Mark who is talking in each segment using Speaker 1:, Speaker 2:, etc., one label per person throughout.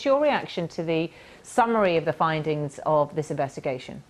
Speaker 1: What's your reaction to the summary of the findings of this investigation?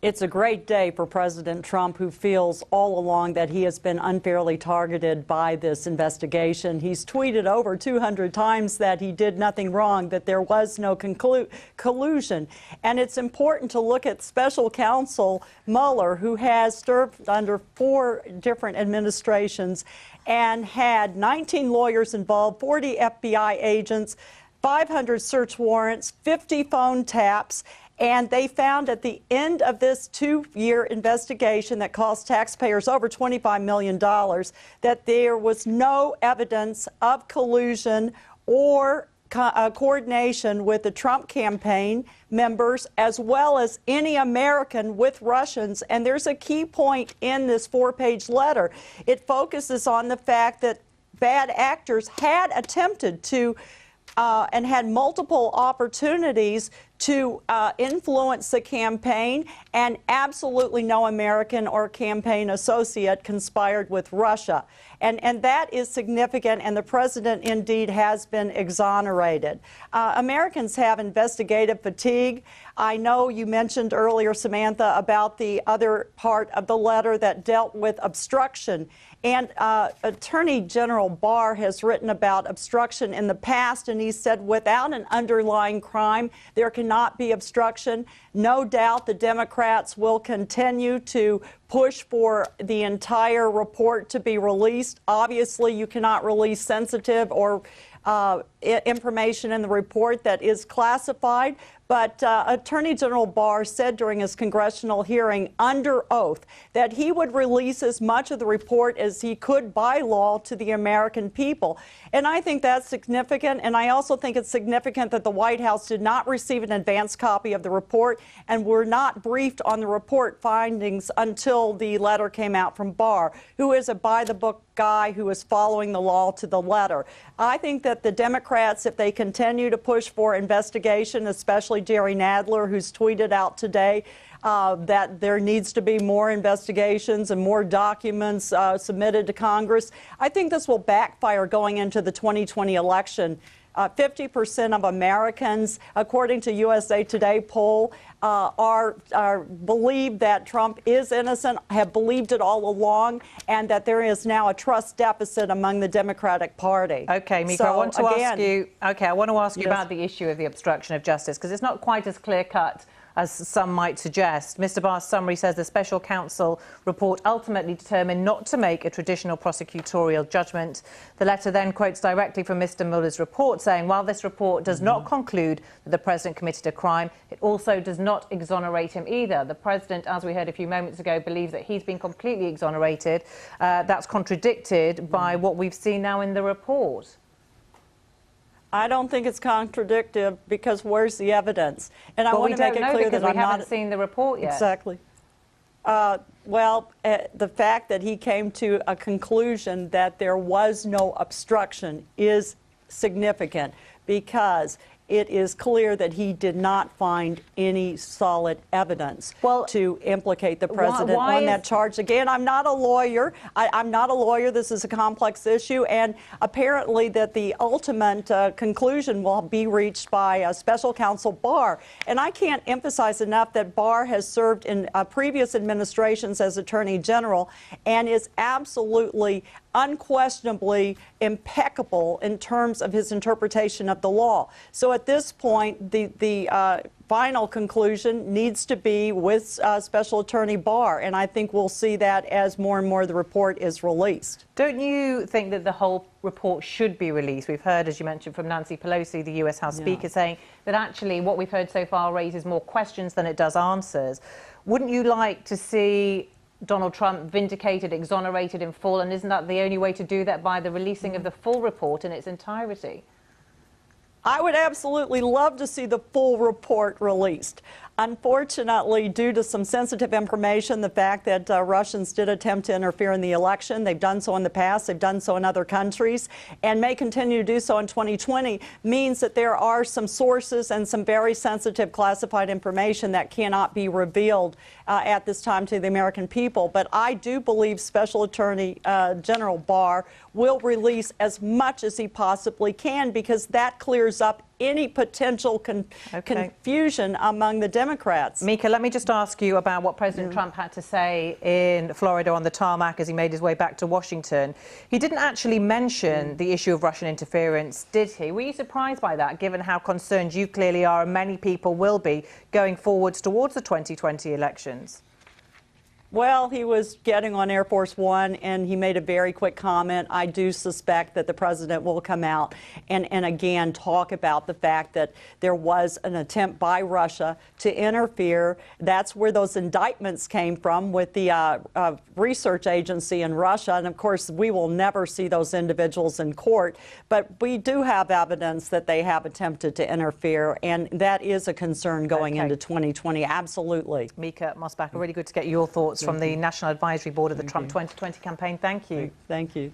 Speaker 2: It's a great day for President Trump, who feels all along that he has been unfairly targeted by this investigation. He's tweeted over 200 times that he did nothing wrong, that there was no collusion. And it's important to look at Special Counsel Mueller, who has served under 4 different administrations and had 19 lawyers involved, 40 FBI agents, 500 search warrants, 50 phone taps. And they found at the end of this 2-year investigation that cost taxpayers over $25 million that there was no evidence of collusion or coordination with the Trump campaign members, as well as any American with Russians. And there's a key point in this 4-page letter. It focuses on the fact that bad actors had attempted to and had multiple opportunities to influence the campaign, and absolutely no American or campaign associate conspired with Russia. And that is significant, and the president indeed has been exonerated. Americans have investigative fatigue. I know you mentioned earlier, Samantha, about the other part of the letter that dealt with obstruction. And Attorney General Barr has written about obstruction in the past, and he said without an underlying crime, there cannot be obstruction. No doubt the Democrats will continue to push for the entire report to be released. Obviously, you cannot release sensitive or information in the report that is classified. But Attorney General Barr said during his congressional hearing under oath that he would release as much of the report as he could by law to the American people. And I think that's significant. And I also think it's significant that the White House did not receive an advance copy of the report and were not briefed on the report findings until the letter came out from Barr, who is a by-the-book guy who is following the law to the letter. I think that the Democrats, if they continue to push for investigation, especially Jerry Nadler, who's tweeted out today that there needs to be more investigations and more documents submitted to Congress, I think this will backfire going into the 2020 election. 50% of Americans, according to USA Today poll, believe that Trump is innocent, have believed it all along, and that there is now a trust deficit among the Democratic Party.
Speaker 1: Okay, Mica,
Speaker 2: so,
Speaker 1: I want to
Speaker 2: again,
Speaker 1: ask you. Okay, I want to ask you
Speaker 2: yes.
Speaker 1: about the issue of the obstruction of justice, because it's not quite as clear-cut as some might suggest. Mr. Barr's summary says the special counsel report ultimately determined not to make a traditional prosecutorial judgment. The letter then quotes directly from Mr. Mueller's report, saying, while this report does not conclude that the president committed a crime, it also does not exonerate him either. The president, as we heard a few moments ago, believes that he's been completely exonerated. That's contradicted by what we've seen now in the report.
Speaker 2: I don't think it's contradictive, because where's the evidence? And I want to make it clear that
Speaker 1: we haven't seen the report yet.
Speaker 2: Exactly. The fact that he came to a conclusion that there was no obstruction is significant, because it is clear that he did not find any solid evidence to implicate the president on that charge. Again, I'm not a lawyer. I'm not a lawyer. This is a complex issue, and apparently that the ultimate conclusion will be reached by Special Counsel Barr. And I can't emphasize enough that Barr has served in previous administrations as Attorney General and is absolutely, unquestionably impeccable in terms of his interpretation of the law. So at this point, the final conclusion needs to be with Special Attorney Barr, and I think we'll see that as more and more of the report is released.
Speaker 1: Don't you think that the whole report should be released? We've heard, as you mentioned, from Nancy Pelosi, the US House Speaker, saying that actually what we've heard so far raises more questions than it does answers. Wouldn't you like to see Donald Trump vindicated, exonerated in full, and isn't that the only way to do that, by the releasing of the full report in its entirety?
Speaker 2: I would absolutely love to see the full report released. Unfortunately, due to some sensitive information, the fact that Russians did attempt to interfere in the election, they've done so in the past, they've done so in other countries, and may continue to do so in 2020, means that there are some sources and some very sensitive classified information that cannot be revealed at this time to the American people. But I do believe Special Attorney General Barr will release as much as he possibly can, because that clears up any potential confusion among the Democrats.
Speaker 1: Mica, let me just ask you about what President Trump had to say in Florida on the tarmac as he made his way back to Washington. He didn't actually mention the issue of Russian interference, did he? Were you surprised by that, given how concerned you clearly are and many people will be going forwards towards the 2020 elections?
Speaker 2: Well, he was getting on Air Force One, and he made a very quick comment. I do suspect that the president will come out and again talk about the fact that there was an attempt by Russia to interfere. That's where those indictments came from with the research agency in Russia. And of course, we will never see those individuals in court. But we do have evidence that they have attempted to interfere, and that is a concern going into 2020. Absolutely.
Speaker 1: Mica Mosbacher, really good to get your thoughts from the National Advisory Board of the Trump 2020 campaign. Thank you.
Speaker 2: Thank you.